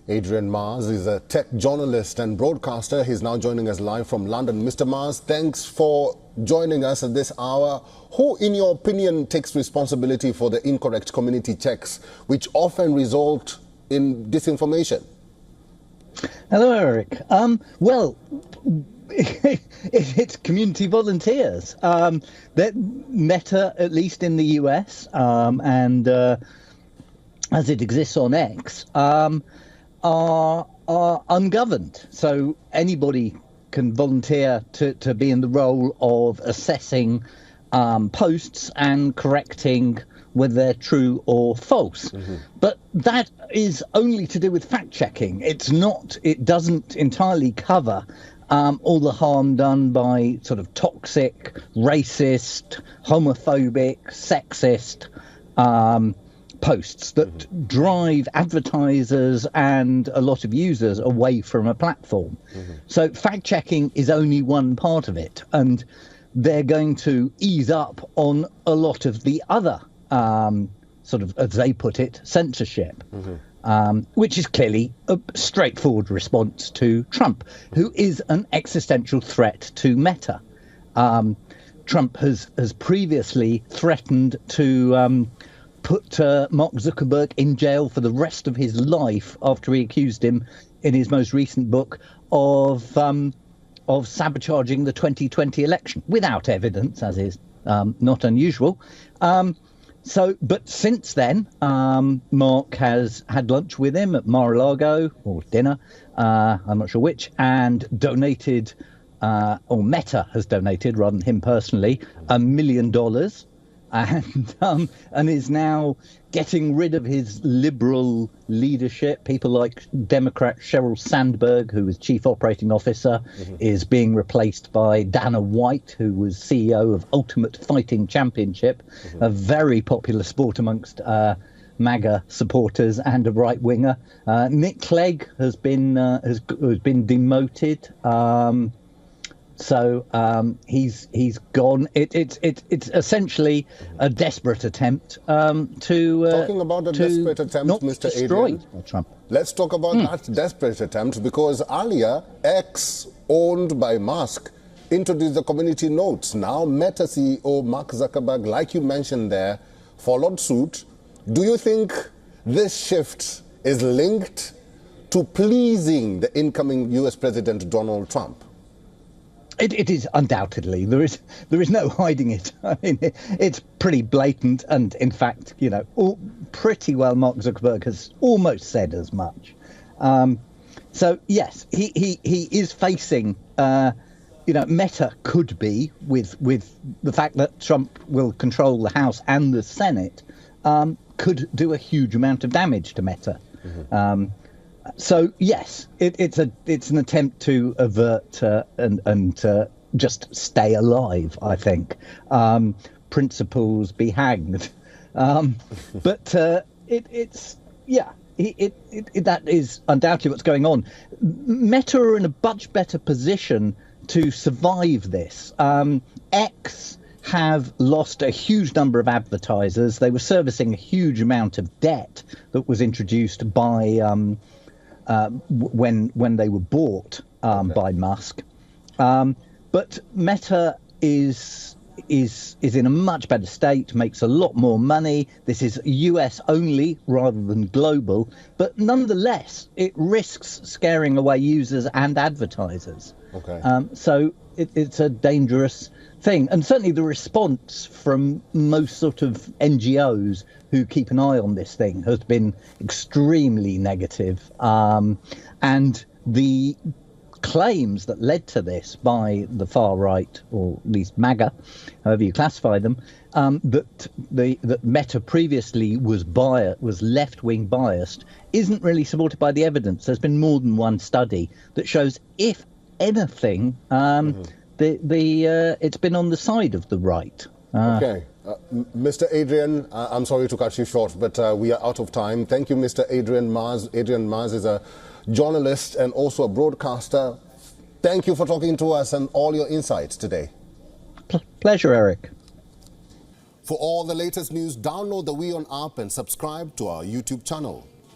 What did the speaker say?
Adrian Mars is a tech journalist and broadcaster. He's now joining us live from London. Mr. Mars, thanks for joining us at this hour. Who, in your opinion, takes responsibility for the incorrect community checks, which often result in disinformation? Hello, Eric. Well, it's community volunteers. That Meta, at least in the US, and as it exists on X, are ungoverned. So anybody can volunteer to be in the role of assessing posts and correcting whether they're true or false. Mm-hmm. But that is only to do with fact-checking. It doesn't entirely cover all the harm done by sort of toxic, racist, homophobic, sexist posts that drive advertisers and a lot of users away from a platform. Mm-hmm. So fact-checking is only one part of it, and they're going to ease up on a lot of the other sort of, as they put it, censorship, which is clearly a straightforward response to Trump, who is an existential threat to Meta. Trump has previously threatened to put Mark Zuckerberg in jail for the rest of his life after he accused him in his most recent book of sabotaging the 2020 election without evidence, as is not unusual. But since then, Mark has had lunch with him at Mar-a-Lago, or dinner, I'm not sure which, and donated, or Meta has donated, rather than him personally, $1 million. And is now getting rid of his liberal leadership. People like Democrat Sheryl Sandberg, who was chief operating officer, is being replaced by Dana White, who was CEO of Ultimate Fighting Championship, a very popular sport amongst MAGA supporters and a right winger. Nick Clegg has been demoted. So he's gone. It's essentially a desperate attempt to talking about a desperate attempt, not Mr. destroy Adrian. Trump. Let's talk about that desperate attempt, because earlier X, owned by Musk, introduced the community notes. Now Meta CEO Mark Zuckerberg, like you mentioned there, followed suit. Do you think this shift is linked to pleasing the incoming US President Donald Trump? It is undoubtedly. There is no hiding it. I mean, it's pretty blatant, and in fact, pretty well Mark Zuckerberg has almost said as much. So yes, he is facing. Meta could be with the fact that Trump will control the House and the Senate, could do a huge amount of damage to Meta. So yes, it's an attempt to avert and just stay alive. I think principles be hanged, but that is undoubtedly what's going on. Meta are in a much better position to survive this. X have lost a huge number of advertisers. They were servicing a huge amount of debt that was introduced by. When they were bought by Musk, but Meta is in a much better state, makes a lot more money. This is US only rather than global, but nonetheless, it risks scaring away users and advertisers. Okay. So it's a dangerous thing, and certainly the response from most sort of NGOs who keep an eye on this thing has been extremely negative. And the claims that led to this by the far right, or at least MAGA, however you classify them, that Meta previously was left-wing biased, isn't really supported by the evidence. There's been more than one study that shows, if anything, it's been on the side of the right. Okay. Mr. Adrian, I'm sorry to cut you short, but we are out of time. Thank you, Mr. Adrian Mars. Adrian Mars is a journalist and also a broadcaster. Thank you for talking to us and all your insights today. Pleasure, Eric. For all the latest news, download the WION app and subscribe to our YouTube channel.